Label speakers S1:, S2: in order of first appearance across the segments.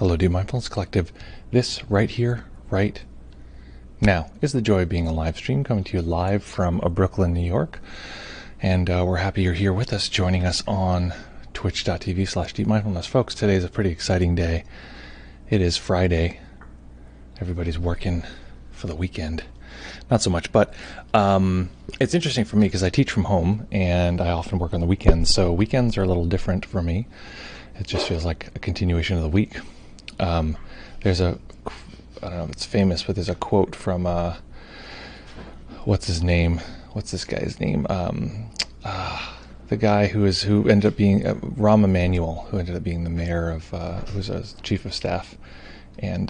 S1: Hello, dear Mindfulness Collective. This right here, right now, is the joy of being a live stream coming to you live from Brooklyn, New York. And we're happy you're here with us, joining us on twitch.tv/deepmindfulness. Folks, today is a pretty exciting day. It is Friday. Everybody's working for the weekend. Not so much, but it's interesting for me because I teach from home and I often work on the weekends. So weekends are a little different for me. It just feels like a continuation of the week. There's I don't know if it's famous, but there's a quote from, what's his name? What's this guy's name? The guy who ended up being Rahm Emanuel, who ended up being the mayor of, who was a chief of staff, and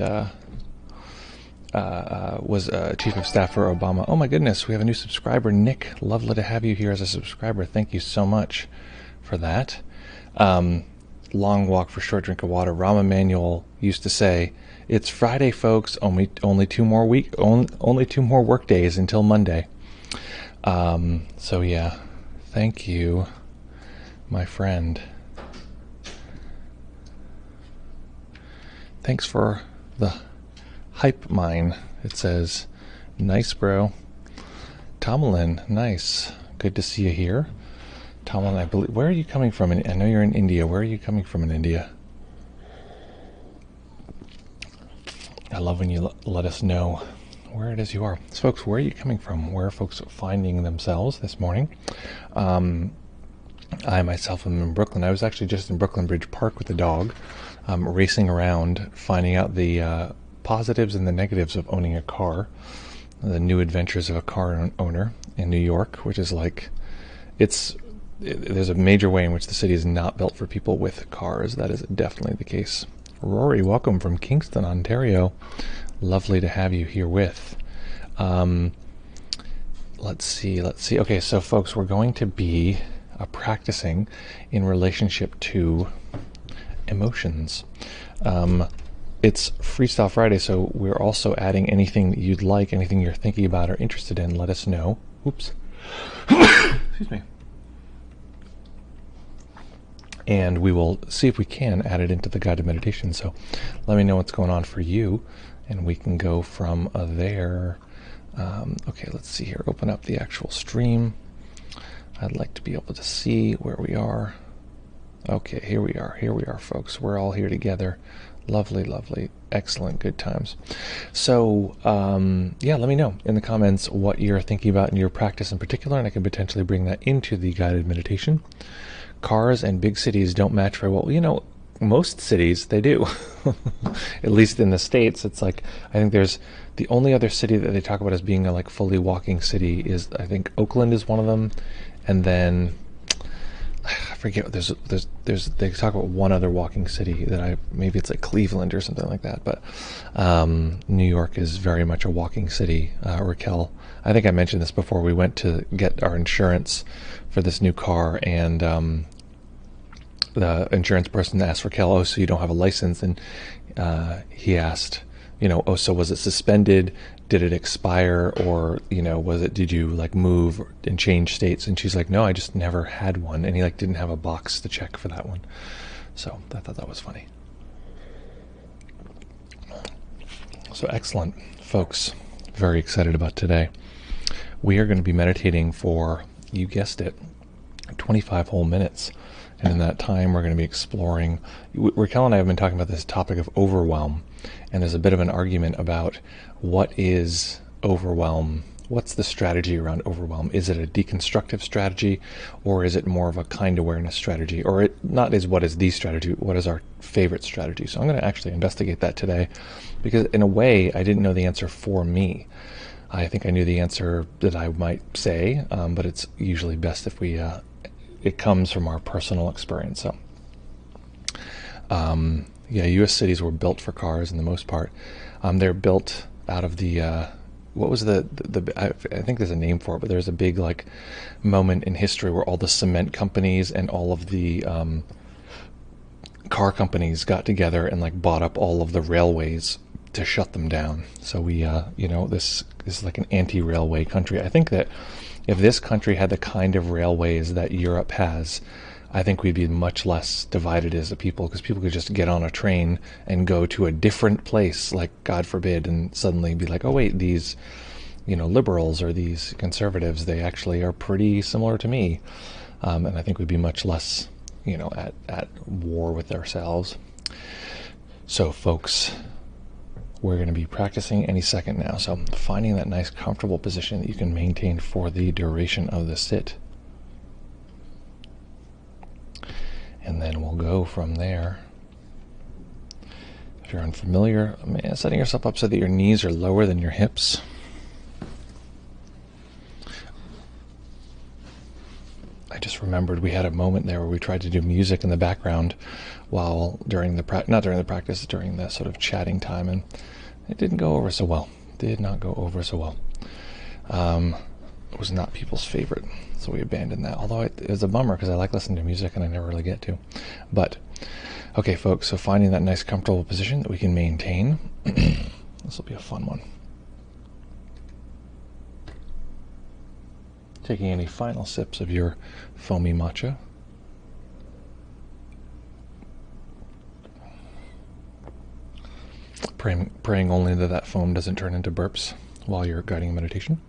S1: was chief of staff for Obama. Oh my goodness, we have a new subscriber, Nick. Lovely to have you here as a subscriber. Thank you so much for that. Long walk for short drink of water. Rahm Emanuel used to say, "It's Friday, folks. Only two more work days until Monday." So yeah, thank you, my friend. Thanks for the hype mine. It says, "Nice, bro." Tomlin, nice. Good to see you here. Tomlin, I believe. Where are you coming from? I know you're in India. Where are you coming from in India? I love when you let us know where it is you are. So folks, where are you coming from? Where are folks finding themselves this morning? I myself am in Brooklyn. I was actually just in Brooklyn Bridge Park with the dog, racing around, finding out the positives and the negatives of owning a car, the new adventures of a car owner in New York, which is like, there's a major way in which the city is not built for people with cars. That is definitely the case. Rory, welcome from Kingston, Ontario. Lovely to have you here with. Let's see. Okay, so folks, we're going to be practicing in relationship to emotions. It's Freestyle Friday, so we're also adding anything that you'd like, anything you're thinking about or interested in, let us know. Oops. Excuse me. And we will see if we can add it into the guided meditation. So let me know what's going on for you, and we can go from there. Okay, let's see here. Open up the actual stream. I'd like to be able to see where we are. Okay, here we are, folks. We're all here together. Lovely, lovely, excellent, good times. So, yeah, let me know in the comments what you're thinking about in your practice in particular, and I can potentially bring that into the guided meditation. Cars and big cities don't match very well. You know, most cities, they do. At least in the States, it's like, I think there's the only other city that they talk about as being a like fully walking city is, I think Oakland is one of them, and then I forget. There's they talk about one other walking city that maybe it's like Cleveland or something like that. But New York is very much a walking city. Raquel, I think I mentioned this before. We went to get our insurance for this new car, and the insurance person asked Raquel, "Oh, so you don't have a license?" And he asked, "Oh, so was it suspended? Did it expire? Or, did you like move and change states?" And she's like, "No, I just never had one." And he like didn't have a box to check for that one. So I thought that was funny. So excellent, folks. Very excited about today. We are going to be meditating for, you guessed it, 25 whole minutes. And in that time, we're going to be exploring. Raquel and I have been talking about this topic of overwhelm. And there's a bit of an argument about what is overwhelm. What's the strategy around overwhelm? Is it a deconstructive strategy, or is it more of a kind awareness strategy? Or not is what is the strategy, what is our favorite strategy? So I'm going to actually investigate that today, because in a way, I didn't know the answer for me. I think I knew the answer that I might say, but it's usually best if we it comes from our personal experience. So, yeah, U.S. cities were built for cars in the most part. They're built out of the, what was I think there's a name for it, but there's a big like moment in history where all the cement companies and all of the car companies got together and like bought up all of the railways to shut them down. So we, this is like an anti-railway country. I think that if this country had the kind of railways that Europe has, I think we'd be much less divided as a people, because people could just get on a train and go to a different place, like, God forbid, and suddenly be like, oh wait, these, liberals or these conservatives, they actually are pretty similar to me. And I think we'd be much less, at war with ourselves. So, folks, we're going to be practicing any second now. So finding that nice comfortable position that you can maintain for the duration of the sit. And then we'll go from there. If you're unfamiliar, setting yourself up so that your knees are lower than your hips. I just remembered we had a moment there where we tried to do music in the background while during the practice, during the sort of chatting time, and it didn't go over so well. Did not go over so well. It was not people's favorite, so we abandoned that. Although it was a bummer, because I like listening to music and I never really get to. But, okay, folks, so finding that nice comfortable position that we can maintain. This will be a fun one. Taking any final sips of your foamy matcha. Praying only that foam doesn't turn into burps while you're guiding meditation.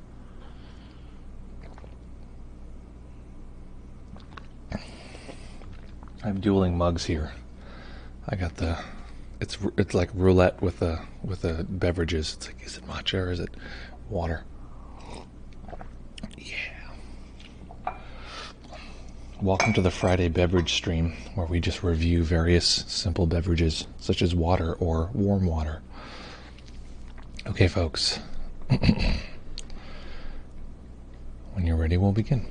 S1: I have dueling mugs here. I got it's like roulette with the beverages. It's like, is it matcha or is it water? Yeah. Welcome to the Friday beverage stream, where we just review various simple beverages, such as water or warm water. Okay, folks. When you're ready, we'll begin.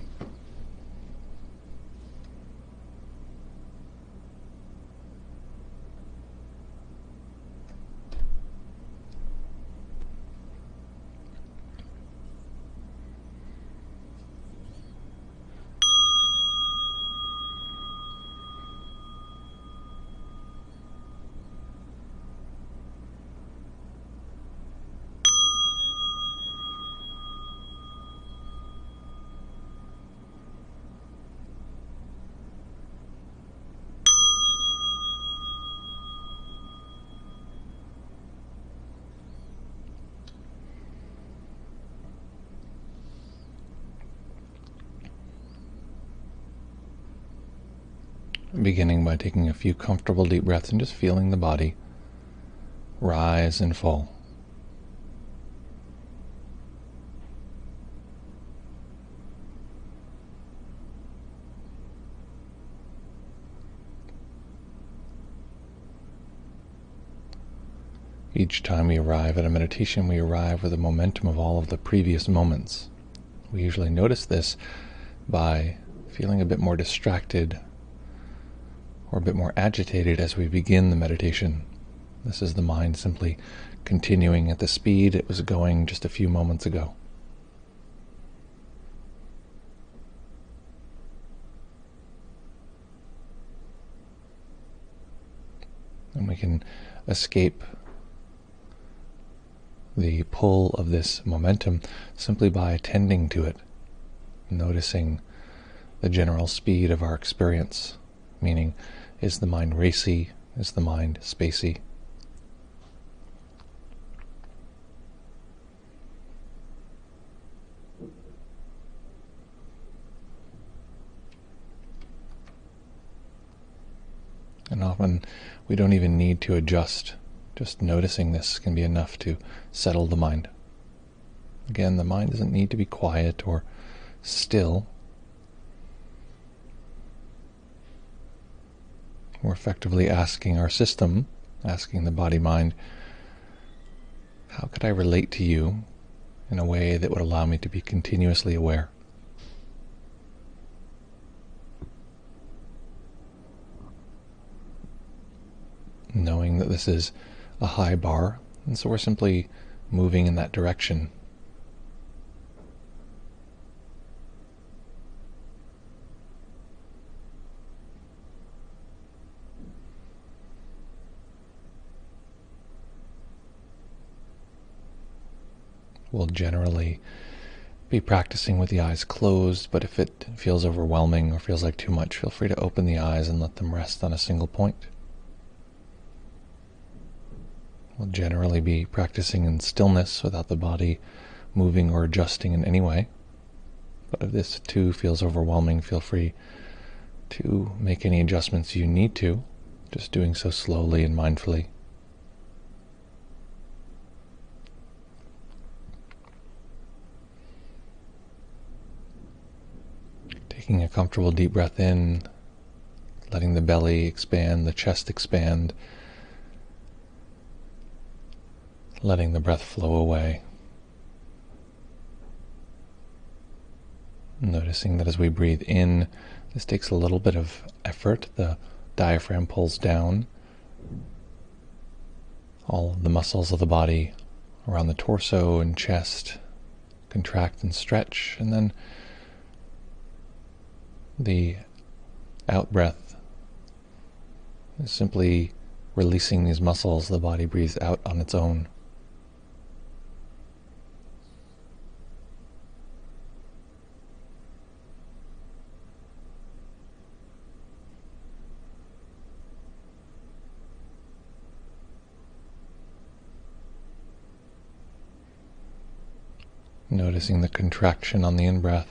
S1: Beginning by taking a few comfortable deep breaths and just feeling the body rise and fall. Each time we arrive at a meditation, we arrive with the momentum of all of the previous moments. We usually notice this by feeling a bit more distracted or a bit more agitated as we begin the meditation. This is the mind simply continuing at the speed it was going just a few moments ago. And we can escape the pull of this momentum simply by attending to it, noticing the general speed of our experience, meaning, is the mind racy? Is the mind spacey? And often we don't even need to adjust. Just noticing this can be enough to settle the mind. Again, the mind doesn't need to be quiet or still. We're effectively asking our system, asking the body-mind, how could I relate to you in a way that would allow me to be continuously aware? Knowing that this is a high bar, and so we're simply moving in that direction. We'll generally be practicing with the eyes closed, but if it feels overwhelming or feels like too much, feel free to open the eyes and let them rest on a single point. We'll generally be practicing in stillness without the body moving or adjusting in any way. But if this too feels overwhelming, feel free to make any adjustments you need to, just doing so slowly and mindfully. Taking a comfortable deep breath in, letting the belly expand, the chest expand, letting the breath flow away. Noticing that as we breathe in, this takes a little bit of effort. The diaphragm pulls down. All of the muscles of the body around the torso and chest contract and stretch, and then the out-breath is simply releasing these muscles. The body breathes out on its own. Noticing the contraction on the in-breath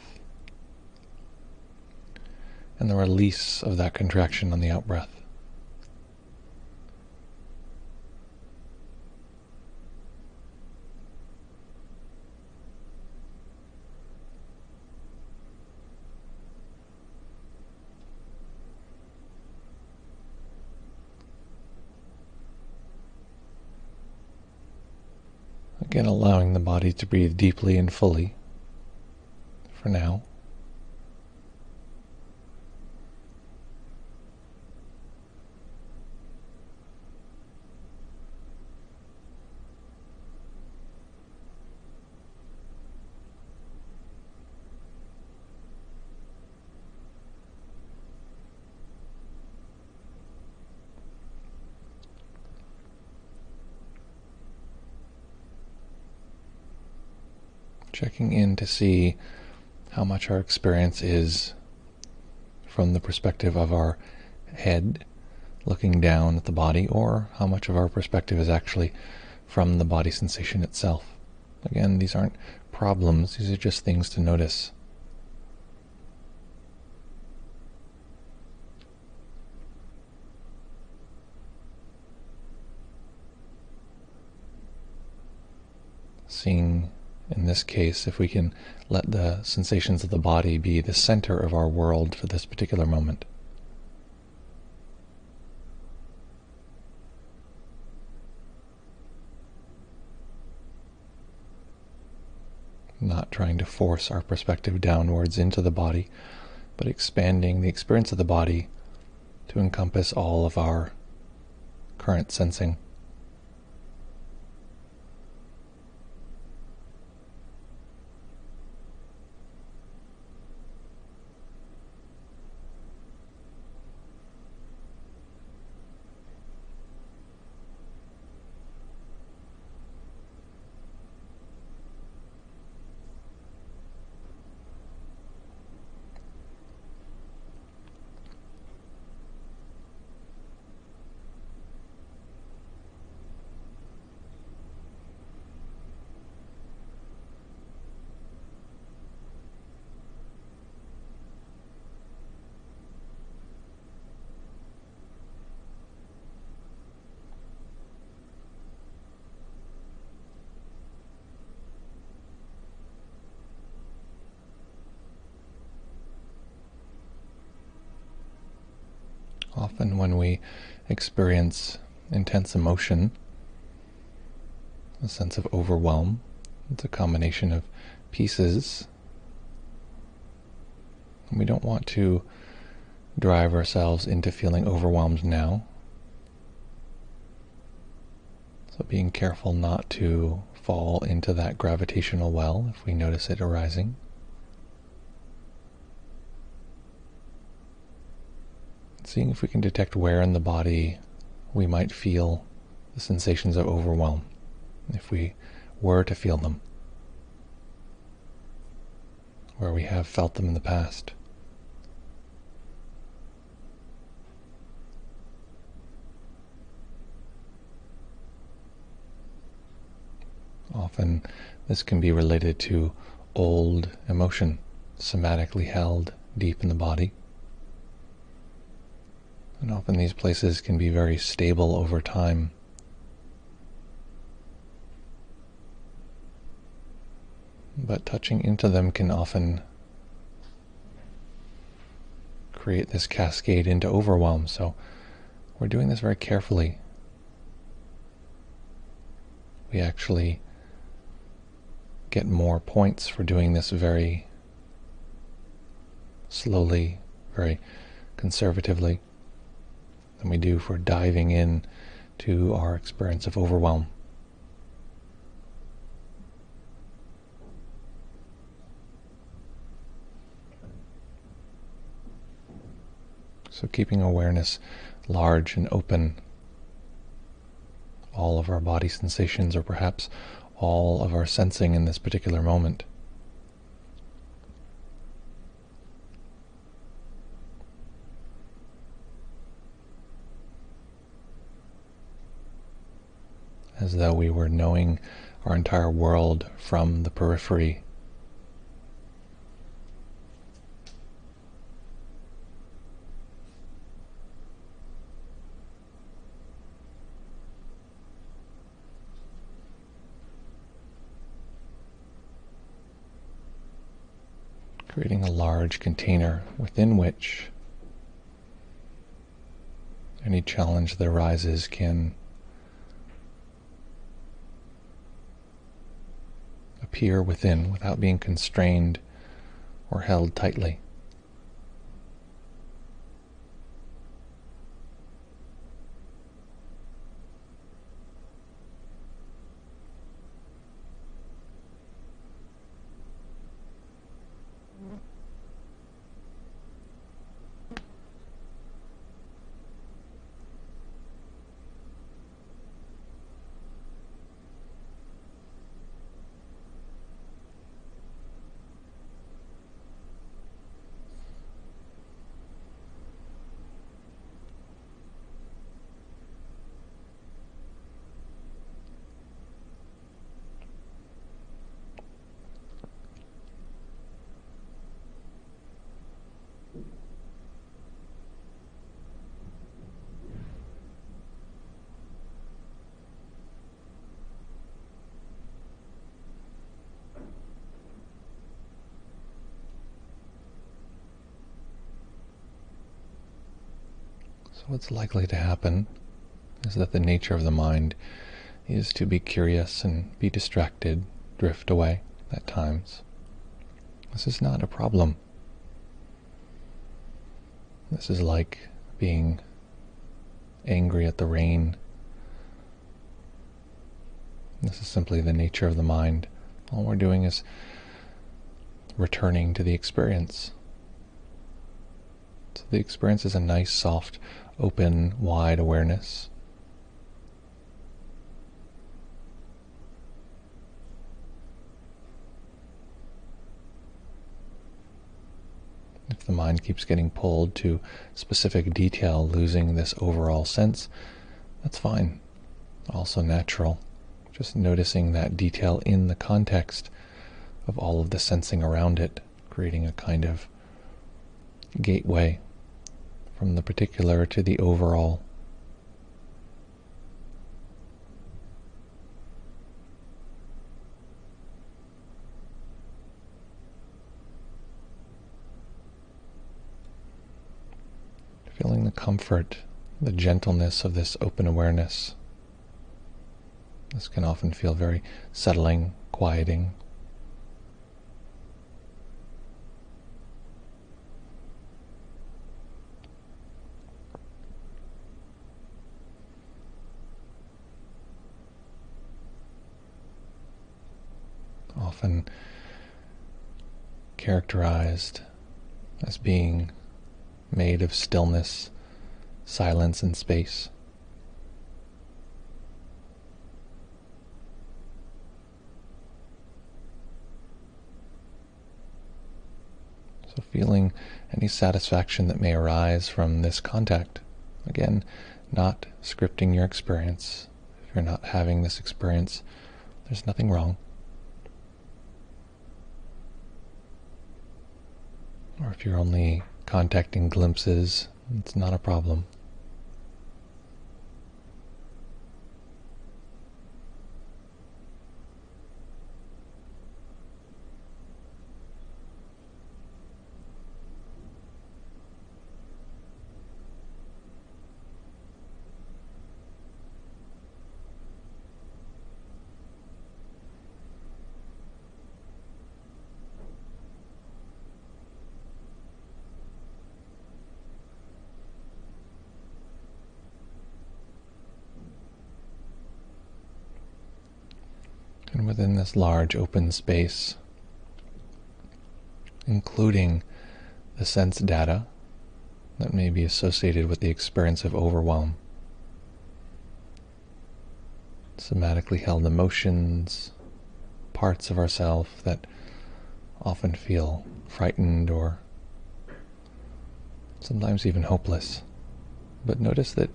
S1: and the release of that contraction on the out-breath. Again, allowing the body to breathe deeply and fully for now. Checking in to see how much our experience is from the perspective of our head looking down at the body, or how much of our perspective is actually from the body sensation itself. Again, these aren't problems, these are just things to notice. Seeing, in this case, if we can let the sensations of the body be the center of our world for this particular moment. Not trying to force our perspective downwards into the body, but expanding the experience of the body to encompass all of our current sensing. Often when we experience intense emotion, a sense of overwhelm, it's a combination of pieces. We don't want to drive ourselves into feeling overwhelmed now. So being careful not to fall into that gravitational well if we notice it arising. Seeing if we can detect where in the body we might feel the sensations of overwhelm, if we were to feel them. where we have felt them in the past. Often this can be related to old emotion, somatically held deep in the body. And often these places can be very stable over time. But touching into them can often create this cascade into overwhelm. So we're doing this very carefully. We actually get more points for doing this very slowly, very conservatively, than we do for diving in to our experience of overwhelm. So keeping awareness large and open, all of our body sensations, or perhaps all of our sensing in this particular moment. As though we were knowing our entire world from the periphery. Creating a large container within which any challenge that arises can appear within without being constrained or held tightly. So what's likely to happen is that the nature of the mind is to be curious and be distracted, drift away at times. This is not a problem. This is like being angry at the rain. This is simply the nature of the mind. All we're doing is returning to the experience. So the experience is a nice, soft, open, wide awareness. If the mind keeps getting pulled to specific detail, losing this overall sense, that's fine. Also natural. Just noticing that detail in the context of all of the sensing around it, creating a kind of gateway from the particular to the overall. Feeling the comfort, the gentleness of this open awareness. This can often feel very settling, quieting. Often characterized as being made of stillness, silence, and space. So feeling any satisfaction that may arise from this contact. Again, not scripting your experience. If you're not having this experience, there's nothing wrong. Or if you're only contacting glimpses, it's not a problem. And within this large open space, including the sense data that may be associated with the experience of overwhelm, somatically held emotions, parts of ourselves that often feel frightened or sometimes even hopeless. But notice that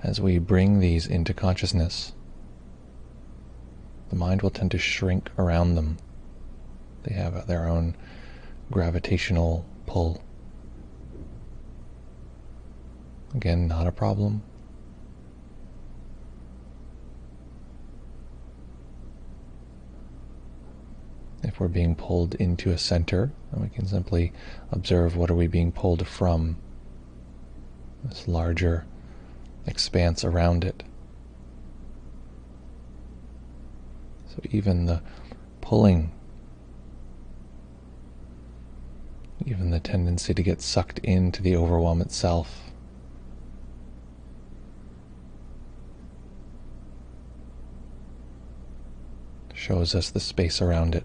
S1: as we bring these into consciousness, the mind will tend to shrink around them. They have their own gravitational pull. Again, not a problem. If we're being pulled into a center, then we can simply observe what are we being pulled from, this larger expanse around it. So even the pulling, even the tendency to get sucked into the overwhelm itself, shows us the space around it.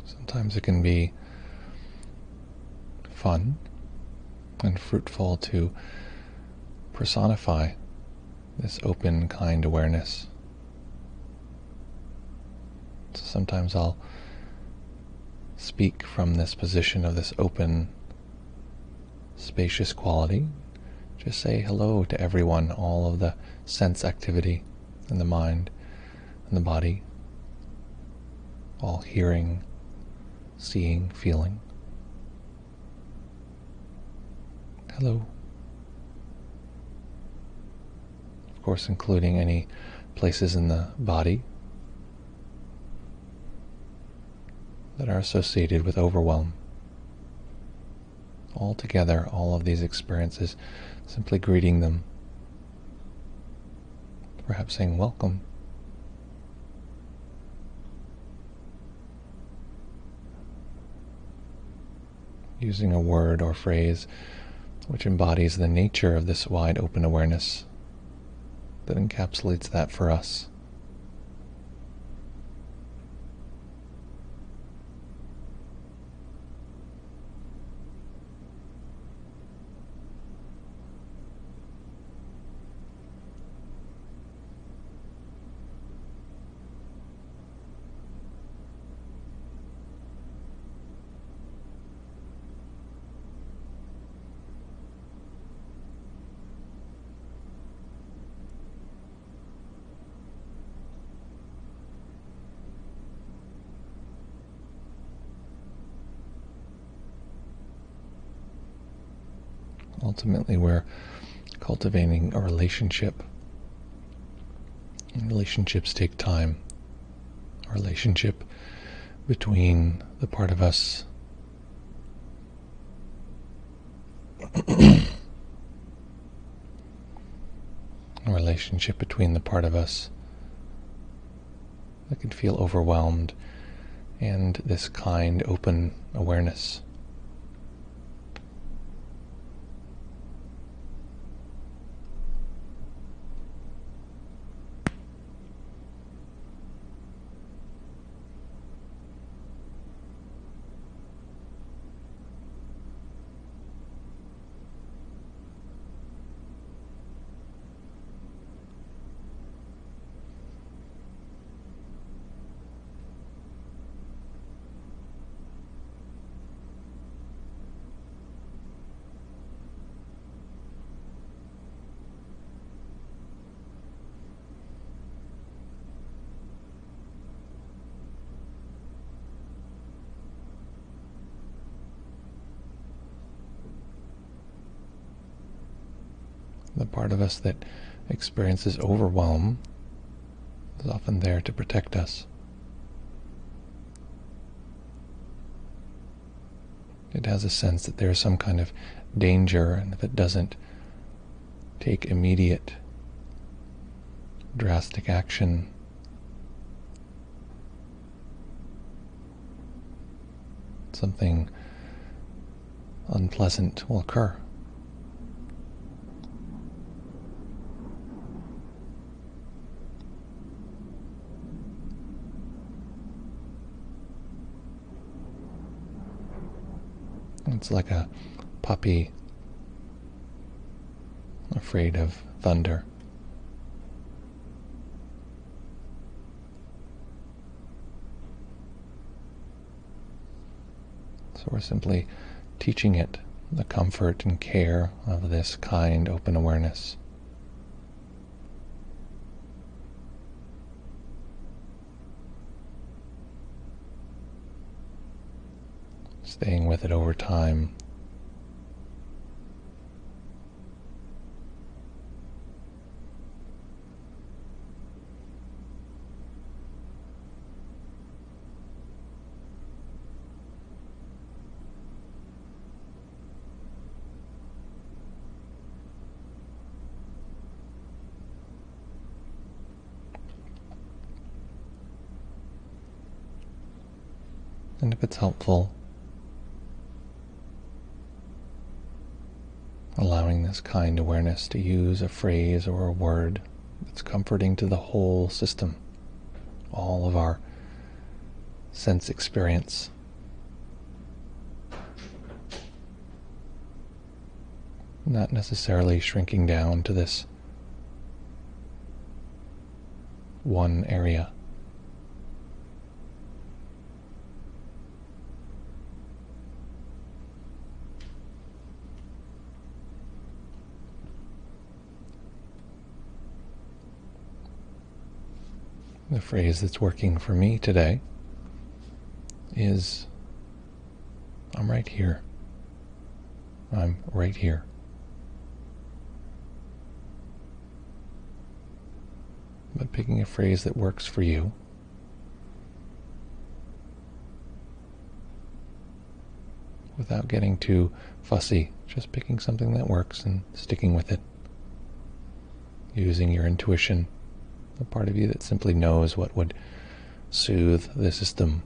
S1: Sometimes it can be fun and fruitful to personify this open, kind awareness. So sometimes I'll speak from this position of this open, spacious quality. Just say hello to everyone, all of the sense activity in the mind and the body, all hearing, seeing, feeling. Hello. Of course, including any places in the body that are associated with overwhelm. Altogether, all of these experiences, simply greeting them, perhaps saying welcome. Using a word or phrase which embodies the nature of this wide open awareness, that encapsulates that for us. Ultimately, we're cultivating a relationship. And relationships take time. relationship between the part of us a relationship between the part of us that can feel overwhelmed and this kind, open awareness. The part of us that experiences overwhelm is often there to protect us. It has a sense that there is some kind of danger, and if it doesn't take immediate, drastic action, something unpleasant will occur. It's like a puppy afraid of thunder. So we're simply teaching it the comfort and care of this kind, open awareness. Staying with it over time. And if it's helpful, allowing this kind awareness to use a phrase or a word that's comforting to the whole system, all of our sense experience. Not necessarily shrinking down to this one area. The phrase that's working for me today is, I'm right here. I'm right here. But picking a phrase that works for you, without getting too fussy, just picking something that works and sticking with it. Using your intuition, the part of you that simply knows what would soothe the system.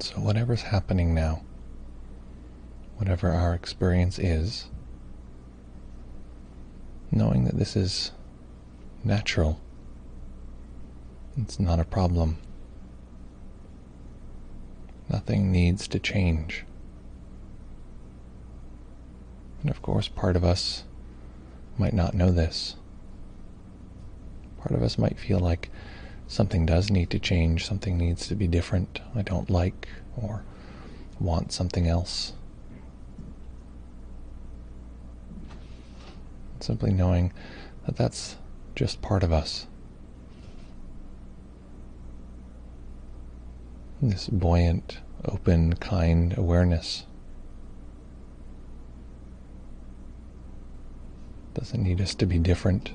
S1: So whatever's happening now, whatever our experience is, knowing that this is natural, it's not a problem. Nothing needs to change. And of course, part of us might not know this. Part of us might feel like something does need to change, something needs to be different, I don't like or want something else. Simply knowing that that's just part of us. This buoyant, open, kind awareness doesn't need us to be different,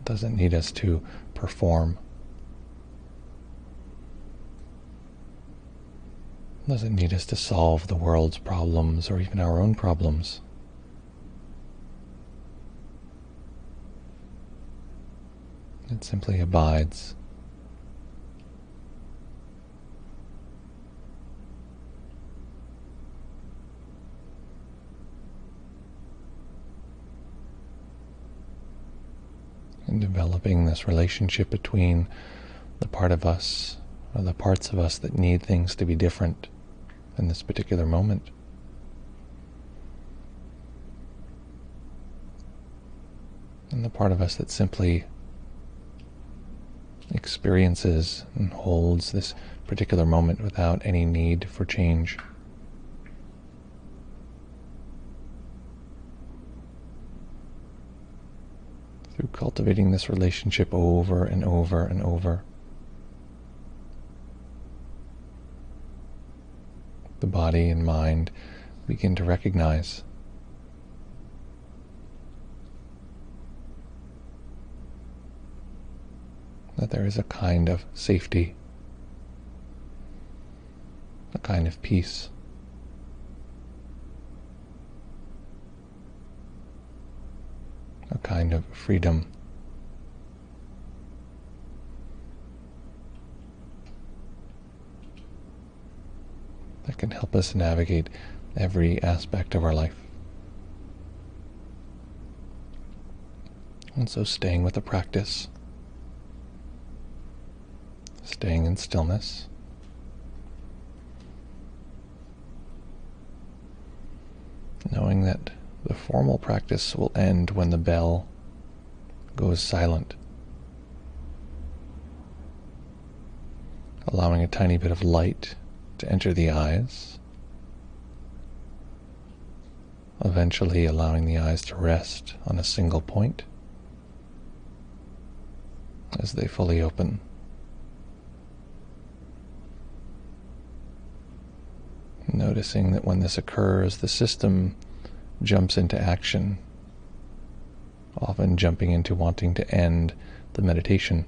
S1: doesn't need us to perform, doesn't need us to solve the world's problems or even our own problems. It simply abides. And developing this relationship between the part of us, or the parts of us that need things to be different in this particular moment, and the part of us that simply experiences and holds this particular moment without any need for change. Through cultivating this relationship over and over and over, the body and mind begin to recognize that there is a kind of safety, a kind of peace, a kind of freedom that can help us navigate every aspect of our life. And so staying with the practice, staying in stillness, knowing that the formal practice will end when the bell goes silent, allowing a tiny bit of light to enter the eyes, eventually allowing the eyes to rest on a single point as they fully open. Noticing that when this occurs, the system jumps into action, often jumping into wanting to end the meditation,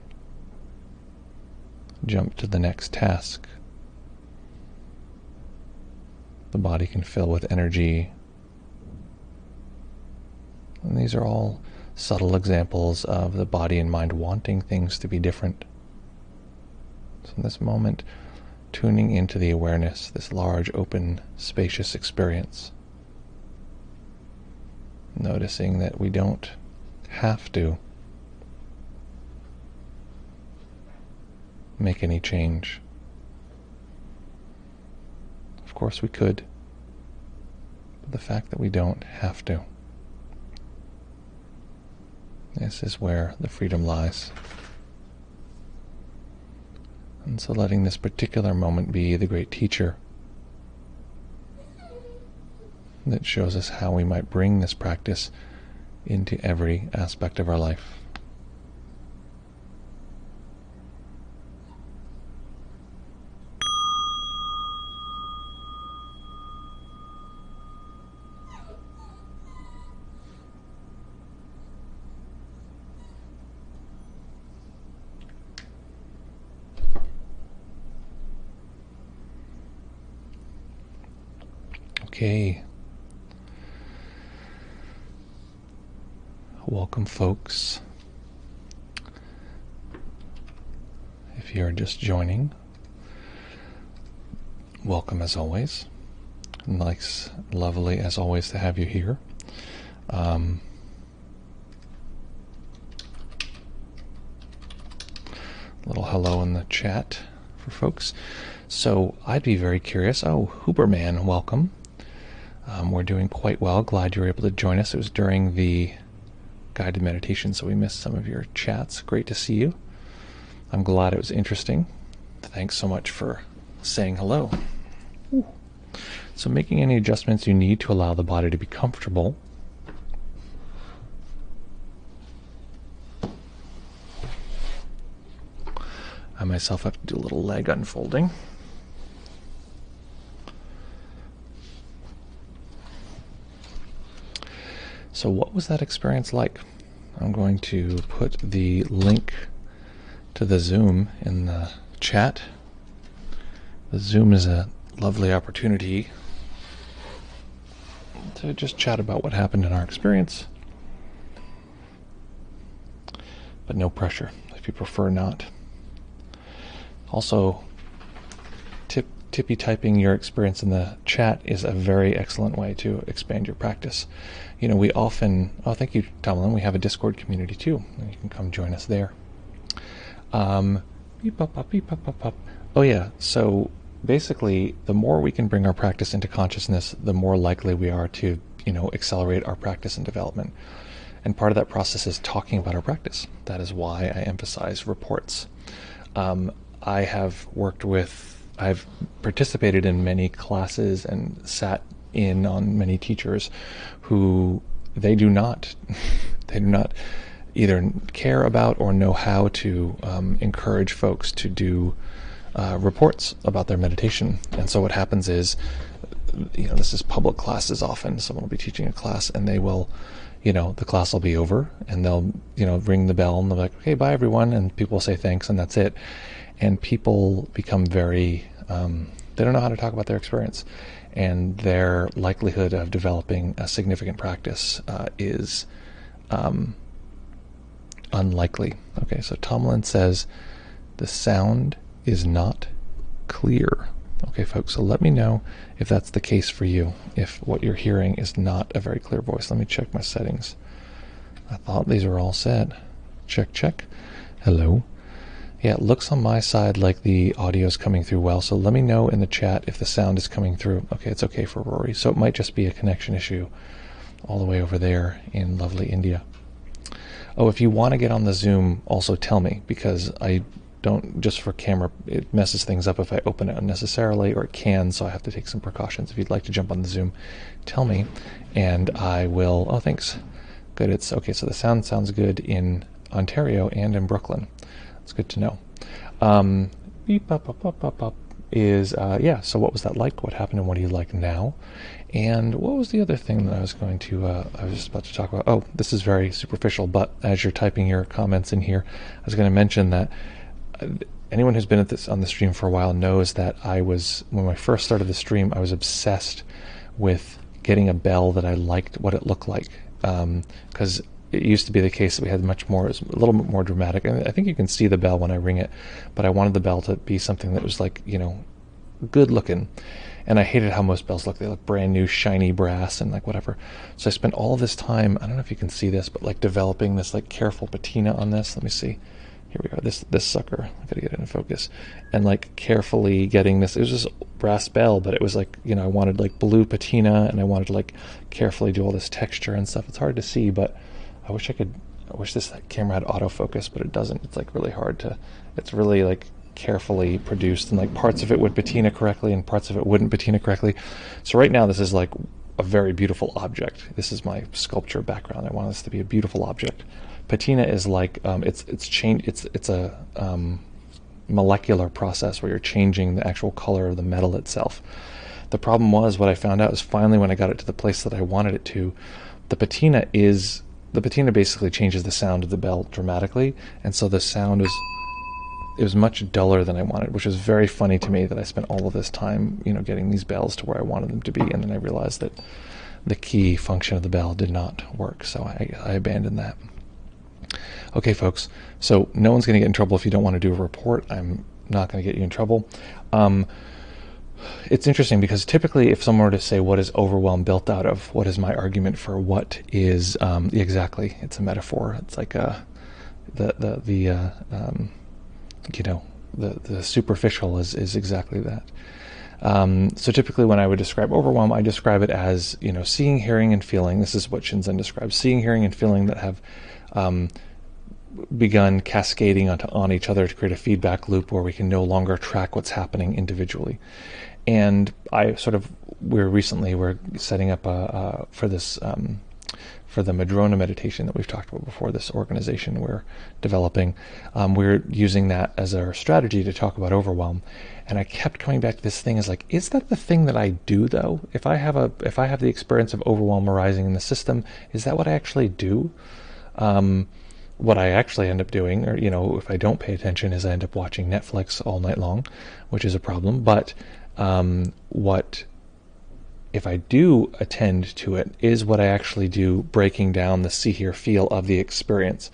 S1: jump to the next task. The body can fill with energy. And these are all subtle examples of the body and mind wanting things to be different. So in this moment, tuning into the awareness, this large, open, spacious experience. Noticing that we don't have to make any change. Of course we could, but the fact that we don't have to. This is where the freedom lies. And so letting this particular moment be the great teacher that shows us how we might bring this practice into every aspect of our life. Okay. Welcome, folks. If you're just joining, welcome as always. Nice, lovely as always to have you here. Little hello in the chat for folks. So I'd be very curious. Oh, Huberman, welcome. We're doing quite well. Glad you were able to join us. It was during the guided meditation, so we missed some of your chats. Great to see you. I'm glad it was interesting. Thanks so much for saying hello. Ooh. So making any adjustments you need to allow the body to be comfortable. I myself have to do a little leg unfolding. So what was that experience like? I'm going to put the link to the Zoom in the chat. The Zoom is a lovely opportunity to just chat about what happened in our experience, but no pressure if you prefer not. Also, tippy typing your experience in the chat is a very excellent way to expand your practice. You know, we often, oh, thank you, Tomlin, we have a Discord community too, and you can come join us there. Beep, pop, pop, beep, pop, pop, pop. Oh yeah, so basically, the more we can bring our practice into consciousness, the more likely we are to, accelerate our practice and development. And part of that process is talking about our practice. That is why I emphasize reports. I've participated in many classes and sat in on many teachers who they do not either care about or know how to encourage folks to do reports about their meditation. And so what happens is, this is public classes often. Someone will be teaching a class and they will, the class will be over and they'll, ring the bell and they'll be like, okay, bye everyone. And people will say thanks and that's it. And people become very, they don't know how to talk about their experience. And their likelihood of developing a significant practice is unlikely. Okay, so Tomlin says the sound is not clear. Okay, folks, so let me know if that's the case for you, if what you're hearing is not a very clear voice. Let me check my settings. I thought these were all set. Check, check. Hello. Yeah, it looks on my side like the audio is coming through well, so let me know in the chat if the sound is coming through. Okay, it's okay for Rory, so it might just be a connection issue all the way over there in lovely India. Oh, if you want to get on the Zoom, also tell me, because I don't, just for camera, it messes things up if I open it unnecessarily, or it can, so I have to take some precautions. If you'd like to jump on the Zoom, tell me, and I will, oh, thanks. Good, it's, okay, so the sound sounds good in Ontario and in Brooklyn. It's good to know. Beep, up, up, up, up, up is, yeah, so what was that like? What happened and what do you like now? And what was the other thing that I was going to, I was just about to talk about? Oh, this is very superficial, but as you're typing your comments in here, I was going to mention that anyone who's been at this on the stream for a while knows that when I first started the stream, I was obsessed with getting a bell that I liked what it looked like. Because it used to be the case that we had much more, it was a little bit more dramatic. I think you can see the bell when I ring it, but I wanted the bell to be something that was like, good looking. And I hated how most bells look. They look brand new, shiny brass and like whatever. So I spent all of this time, I don't know if you can see this, but like developing this like careful patina on this. Let me see. Here we are, this sucker. I gotta get it in focus. And like carefully getting this, it was just brass bell, but it was like, I wanted like blue patina and I wanted to like carefully do all this texture and stuff. It's hard to see, but I wish this camera had autofocus, but it doesn't. It's like really hard to, it's really like carefully produced, and like parts of it would patina correctly and parts of it wouldn't patina correctly. So right now this is like a very beautiful object. This is my sculpture background. I want this to be a beautiful object. Patina is like, it's a molecular process where you're changing the actual color of the metal itself. The problem was, what I found out is finally when I got it to the place that I wanted it to, the patina basically changes the sound of the bell dramatically, and so the sound it was much duller than I wanted, which was very funny to me that I spent all of this time, getting these bells to where I wanted them to be, and then I realized that the key function of the bell did not work, so I abandoned that. Okay, folks, so no one's going to get in trouble if you don't want to do a report. I'm not going to get you in trouble. It's interesting because typically if someone were to say, what is overwhelm built out of? What is my argument for what is, exactly, it's a metaphor. It's like the superficial is exactly that. So typically when I would describe overwhelm, I describe it as, seeing, hearing, and feeling. This is what Shinzen describes. Seeing, hearing, and feeling that have begun cascading on each other to create a feedback loop where we can no longer track what's happening individually. And we're setting up for this, for the Madrona meditation that we've talked about before, this organization we're developing, we're using that as our strategy to talk about overwhelm. And I kept coming back to this thing is like, is that the thing that I do though? If I have the experience of overwhelm arising in the system, is that what I actually do? What I actually end up doing, or if I don't pay attention, is I end up watching Netflix all night long, which is a problem. But what if I do attend to it is what I actually do, breaking down the see, hear, feel of the experience.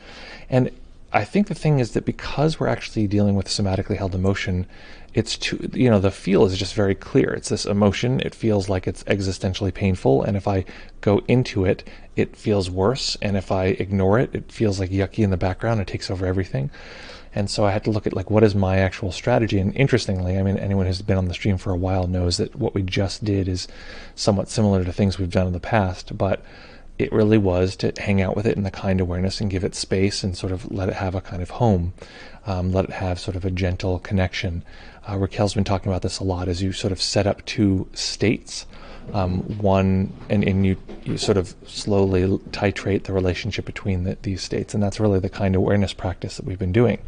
S1: And I think the thing is that because we're actually dealing with somatically held emotion, it's the feel is just very clear. It's this emotion. It feels like it's existentially painful. And if I go into it, it feels worse. And if I ignore it, it feels like yucky in the background. It takes over everything. And so I had to look at what is my actual strategy. And interestingly, anyone who's been on the stream for a while knows that what we just did is somewhat similar to things we've done in the past, but it really was to hang out with it in the kind awareness and give it space and sort of let it have a kind of home, let it have sort of a gentle connection. Raquel's been talking about this a lot as you sort of set up two states, one, and you sort of slowly titrate the relationship between these states. And that's really the kind of awareness practice that we've been doing.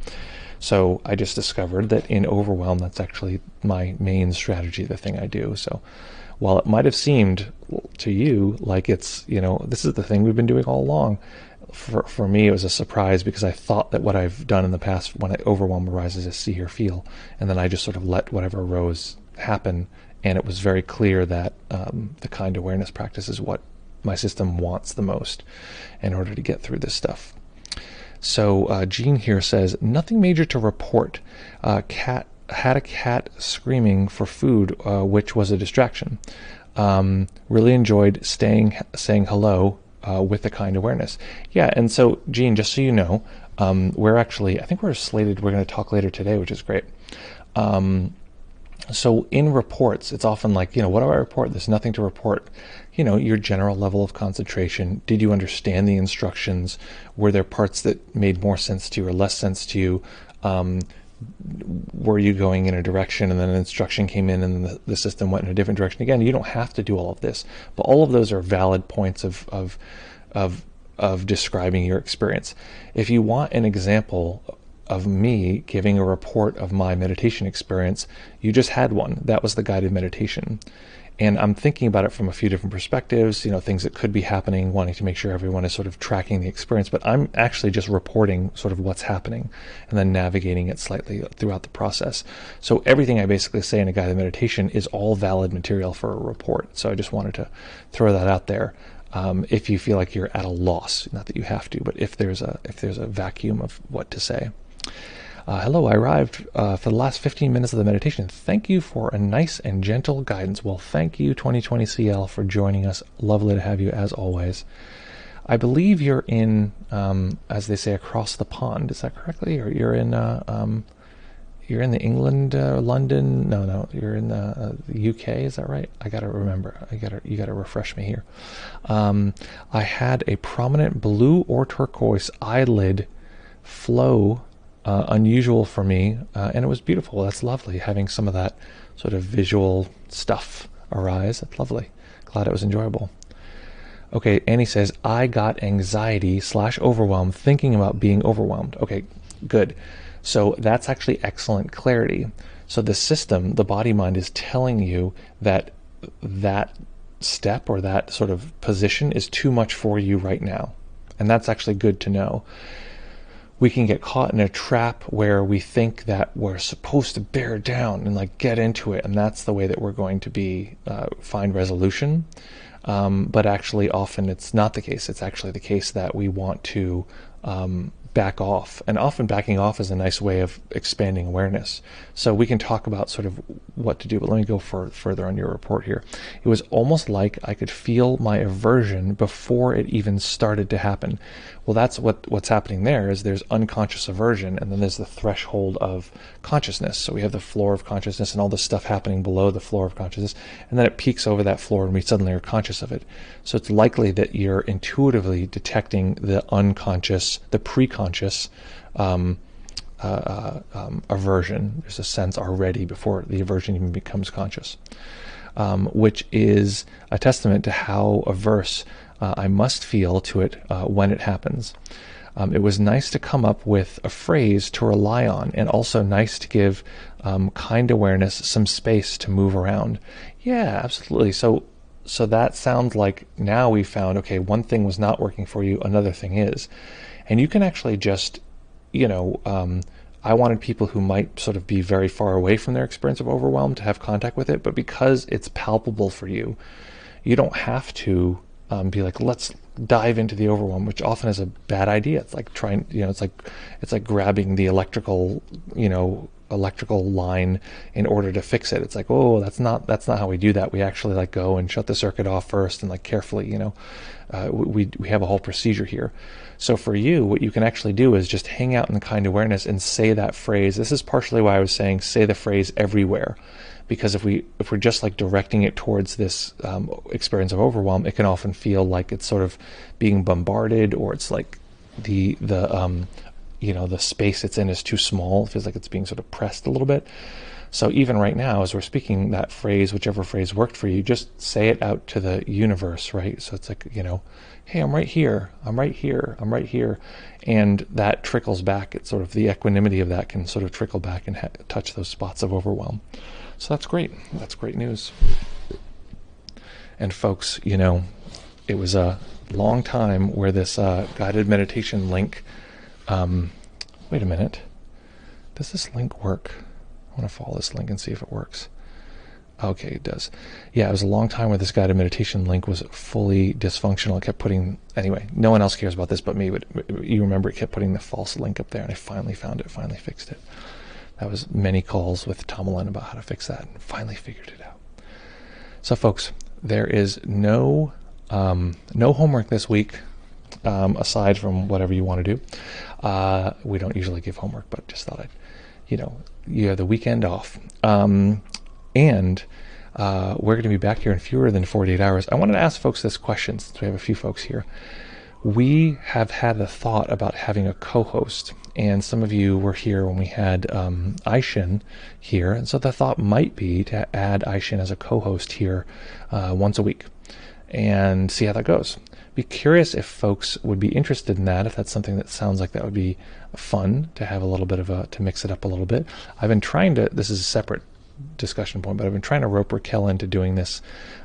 S1: So I just discovered that in Overwhelm, that's actually my main strategy, the thing I do. So while it might have seemed to you like it's, this is the thing we've been doing all along, for me it was a surprise because I thought that what I've done in the past when overwhelm arises is see, hear, feel. And then I just sort of let whatever arose happen. And it was very clear that the kind awareness practice is what my system wants the most in order to get through this stuff. So Jean here says, nothing major to report. Had a cat screaming for food, which was a distraction. Really enjoyed saying hello with the kind awareness. Yeah, and so Jean, just so you know, I think we're slated, we're going to talk later today, which is great. So in reports, it's often like, what do I report? There's nothing to report. Your general level of concentration. Did you understand the instructions? Were there parts that made more sense to you or less sense to you? Were you going in a direction and then an instruction came in and the system went in a different direction? Again, you don't have to do all of this, but all of those are valid points of describing your experience. If you want an example of me giving a report of my meditation experience, you just had one. That was the guided meditation. And I'm thinking about it from a few different perspectives, things that could be happening, wanting to make sure everyone is sort of tracking the experience, but I'm actually just reporting sort of what's happening and then navigating it slightly throughout the process. So everything I basically say in a guided meditation is all valid material for a report. So I just wanted to throw that out there. If you feel like you're at a loss, not that you have to, but if there's a vacuum of what to say. Hello, I arrived for the last 15 minutes of the meditation. Thank you for a nice and gentle guidance. Well, thank you, 2020 CL, for joining us. Lovely to have you, as always. I believe you're in, as they say, across the pond. Is that correctly? Or you're in the England, London? No, you're in the UK. Is that right? I gotta remember. You gotta refresh me here. I had a prominent blue or turquoise eyelid flow. Unusual for me, and it was beautiful. That's lovely, having some of that sort of visual stuff arise. That's lovely. Glad it was enjoyable. Okay, Annie says, I got anxiety/overwhelm thinking about being overwhelmed. Okay, good. So that's actually excellent clarity. So the system, the body-mind, is telling you that step or that sort of position is too much for you right now. And that's actually good to know. We can get caught in a trap where we think that we're supposed to bear down and get into it, and that's the way that we're going to find resolution. But actually, often it's not the case. It's actually the case that we want to back off. And often backing off is a nice way of expanding awareness. So we can talk about sort of what to do, but let me go further on your report here. It was almost like I could feel my aversion before it even started to happen. Well, that's what's happening there is there's unconscious aversion, and then there's the threshold of consciousness. So we have the floor of consciousness and all this stuff happening below the floor of consciousness, and then it peaks over that floor and we suddenly are conscious of it. So it's likely that you're intuitively detecting the unconscious, the pre-conscious aversion. There's a sense already before the aversion even becomes conscious, which is a testament to how averse I must feel to it when it happens. It was nice to come up with a phrase to rely on, and also nice to give kind awareness some space to move around. Yeah, absolutely. So that sounds like now we found, okay, one thing was not working for you, another thing is. And you can actually just, I wanted people who might sort of be very far away from their experience of overwhelm to have contact with it, but because it's palpable for you, you don't have to be like, let's dive into the overwhelm, which often is a bad idea. It's like trying, it's like grabbing the electrical line in order to fix it. It's like, oh, that's not how we do that. We actually like go and shut the circuit off first and like carefully, we have a whole procedure here. So for you, what you can actually do is just hang out in the kind awareness and say that phrase. This is partially why I was saying say the phrase everywhere. Because if we're just like directing it towards this experience of overwhelm, it can often feel like it's sort of being bombarded, or it's like the space it's in is too small. It feels like it's being sort of pressed a little bit. So even right now, as we're speaking that phrase, whichever phrase worked for you, just say it out to the universe, right? So it's like, hey, I'm right here, I'm right here, I'm right here. And that trickles back. It's sort of the equanimity of that can sort of trickle back and touch those spots of overwhelm. So that's great. That's great news. And folks, it was a long time where this guided meditation link, wait a minute, does this link work? I want to follow this link and see if it works. Okay, it does. Yeah, it was a long time where this guided meditation link was fully dysfunctional. It kept putting, anyway, no one else cares about this but me, but you remember it kept putting the false link up there, and I finally found it, finally fixed it. That was many calls with Tomalyn about how to fix that, and finally figured it out. So folks, there is no homework this week, aside from whatever you want to do. We don't usually give homework, but just thought you have the weekend off. And we're going to be back here in fewer than 48 hours. I wanted to ask folks this question, since we have a few folks here. We have had the thought about having a co-host, and some of you were here when we had Aishin here, and so the thought might be to add Aishin as a co-host here once a week and see how that goes. Be curious if folks would be interested in that, if that's something that sounds like that would be fun to have a little bit of to mix it up a little bit. I've been trying to, this is a separate discussion point, but I've been trying to rope Raquel into doing this,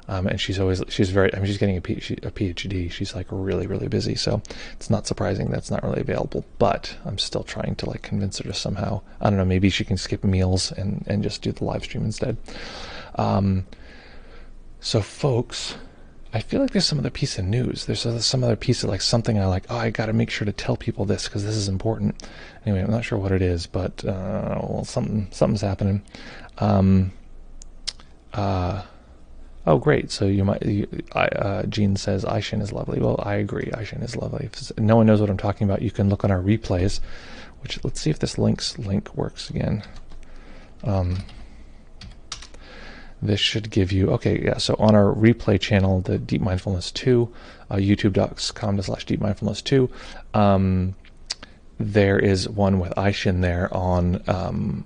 S1: and she's getting a PhD. She's like really, really busy, so it's not surprising that's not really available, but I'm still trying to like convince her to somehow, I don't know, maybe she can skip meals and just do the live stream instead. So folks, I feel like there's some other piece of news. There's some other piece of like something I got to make sure to tell people this because this is important. Anyway, I'm not sure what it is, but something's happening. Oh, great. So Jean says Aishin is lovely. Well, I agree. Aishin is lovely. If no one knows what I'm talking about, you can look on our replays, which let's see if this link works again. This should give you, okay, yeah, so on our replay channel, the Deep Mindfulness 2, youtube.com/deepmindfulness2, there is one with Aishin there on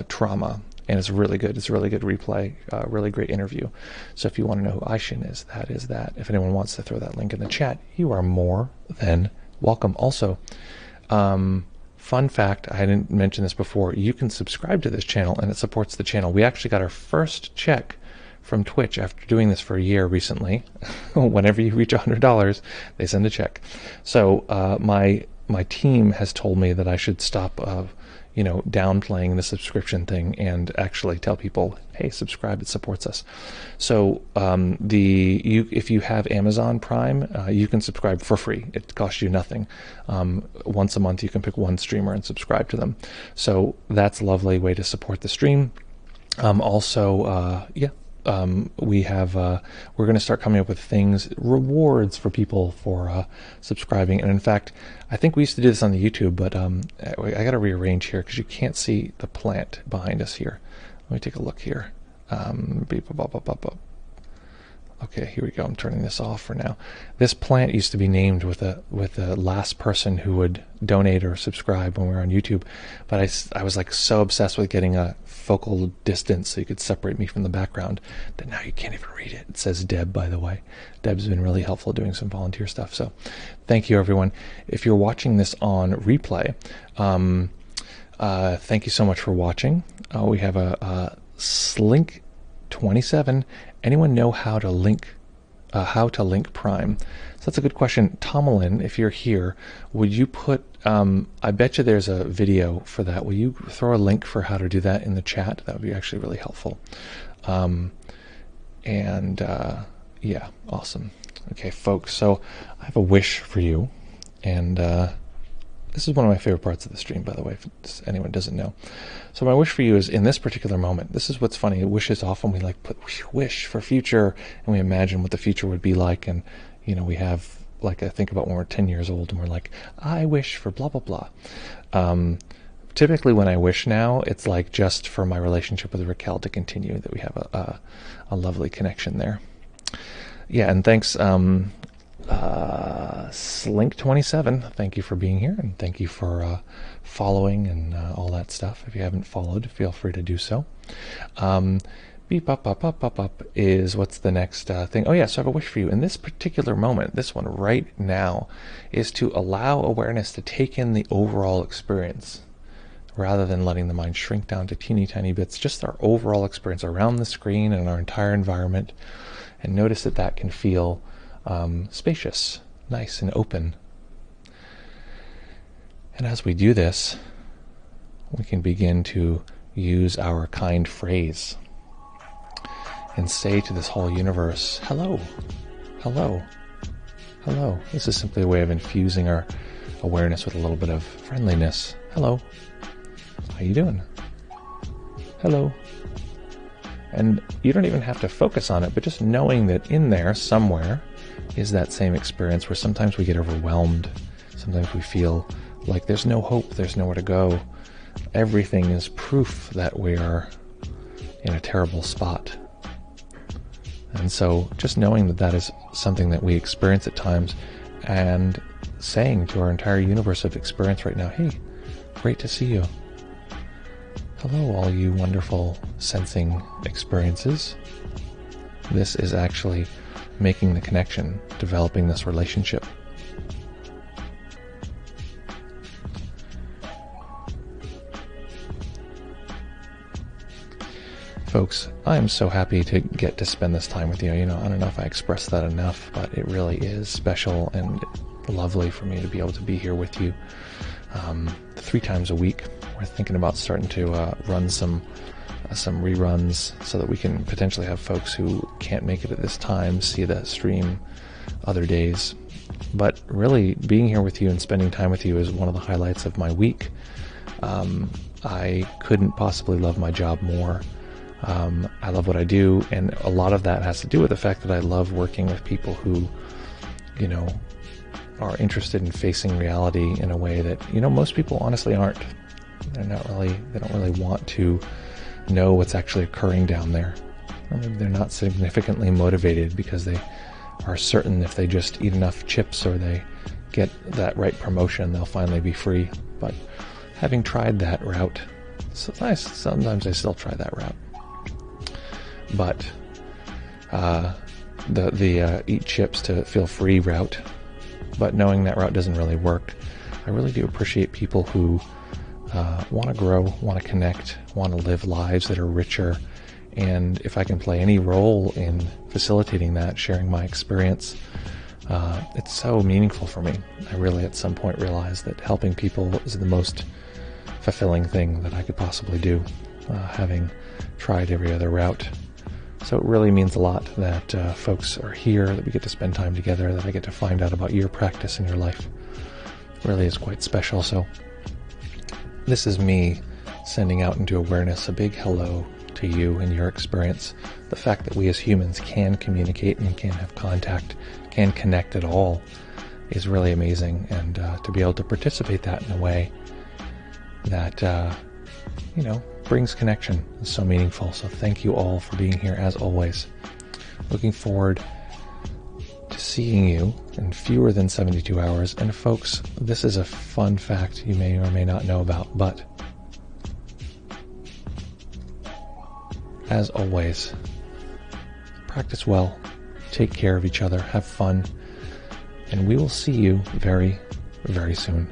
S1: trauma, and it's really good. It's a really good replay, really great interview. So if you want to know who Aishin is, that is that. If anyone wants to throw that link in the chat, you are more than welcome. Also, fun fact, I didn't mention this before, you can subscribe to this channel and it supports the channel. We actually got our first check from Twitch after doing this for a year recently. Whenever you reach $100, they send a check. So my team has told me that I should stop downplaying the subscription thing and actually tell people, hey, subscribe, it supports us. So if you have Amazon Prime, you can subscribe for free. It costs you nothing. Once a month you can pick one streamer and subscribe to them. So that's a lovely way to support the stream. We're going to start coming up with rewards for people for subscribing. And in fact, I think we used to do this on the YouTube, but I got to rearrange here because you can't see the plant behind us here. Let me take a look here. Okay, here we go. I'm turning this off for now. This plant used to be named with the last person who would donate or subscribe when we were on YouTube, but I was like so obsessed with getting a focal distance so you could separate me from the background that now you can't even read it. It says Deb, by the way. Deb's been really helpful doing some volunteer stuff. So thank you, everyone. If you're watching this on replay, thank you so much for watching. We have a Slink 27. Anyone know how to link Prime? So that's a good question. Tomalin, if you're here, would you put, I bet you there's a video for that. Will you throw a link for how to do that in the chat? That would be actually really helpful. Yeah, awesome. Okay, folks, so I have a wish for you, and this is one of my favorite parts of the stream, by the way, if anyone doesn't know. So my wish for you is in this particular moment. This is what's funny. Wishes, often we like put wish for future, and we imagine what the future would be like. And, we have, like, I think about when we're 10 years old and we're like, I wish for blah, blah, blah. Typically when I wish now, it's like just for my relationship with Raquel to continue, that we have a lovely connection there. Yeah, and thanks, Slink27, thank you for being here, and thank you for following and all that stuff. If you haven't followed, feel free to do so. Beep up is what's the next thing? Oh yeah, so I have a wish for you. In this particular moment, this one right now, is to allow awareness to take in the overall experience rather than letting the mind shrink down to teeny tiny bits, just our overall experience around the screen and our entire environment, and notice that can feel spacious, nice and open. And as we do this, we can begin to use our kind phrase and say to this whole universe, hello, hello, hello. This is simply a way of infusing our awareness with a little bit of friendliness. Hello, how you doing? Hello. And you don't even have to focus on it, but just knowing that in there somewhere is that same experience where sometimes we get overwhelmed. Sometimes we feel like there's no hope, there's nowhere to go. Everything is proof that we are in a terrible spot. And so just knowing that is something that we experience at times, and saying to our entire universe of experience right now, hey, great to see you. Hello, all you wonderful sensing experiences. This is actually making the connection, developing this relationship. Folks, I am so happy to get to spend this time with you. I don't know if I expressed that enough, but it really is special and lovely for me to be able to be here with you 3 times a week. We're thinking about starting to run some reruns so that we can potentially have folks who can't make it at this time see the stream other days. But really, being here with you and spending time with you is one of the highlights of my week. I couldn't possibly love my job more. I love what I do, and a lot of that has to do with the fact that I love working with people who, are interested in facing reality in a way that, most people honestly aren't. They don't really want to know what's actually occurring down there. Or maybe they're not significantly motivated because they are certain if they just eat enough chips or they get that right promotion, they'll finally be free. But having tried that route, sometimes I still try that route. But the eat chips to feel free route, but knowing that route doesn't really work, I really do appreciate people who want to grow, want to connect, want to live lives that are richer. And if I can play any role in facilitating that, sharing my experience, it's so meaningful for me. I really at some point realized that helping people is the most fulfilling thing that I could possibly do, having tried every other route. So it really means a lot that folks are here, that we get to spend time together, that I get to find out about your practice and your life. It really is quite special. So this is me sending out into awareness a big hello to you and your experience. The fact that we as humans can communicate and can have contact, can connect at all, is really amazing. And to be able to participate that in a way that, brings connection is so meaningful. So thank you all for being here as always. Looking forward to seeing you in fewer than 72 hours. And folks, this is a fun fact you may or may not know about, but as always, practice well, take care of each other, have fun, and we will see you very, very soon.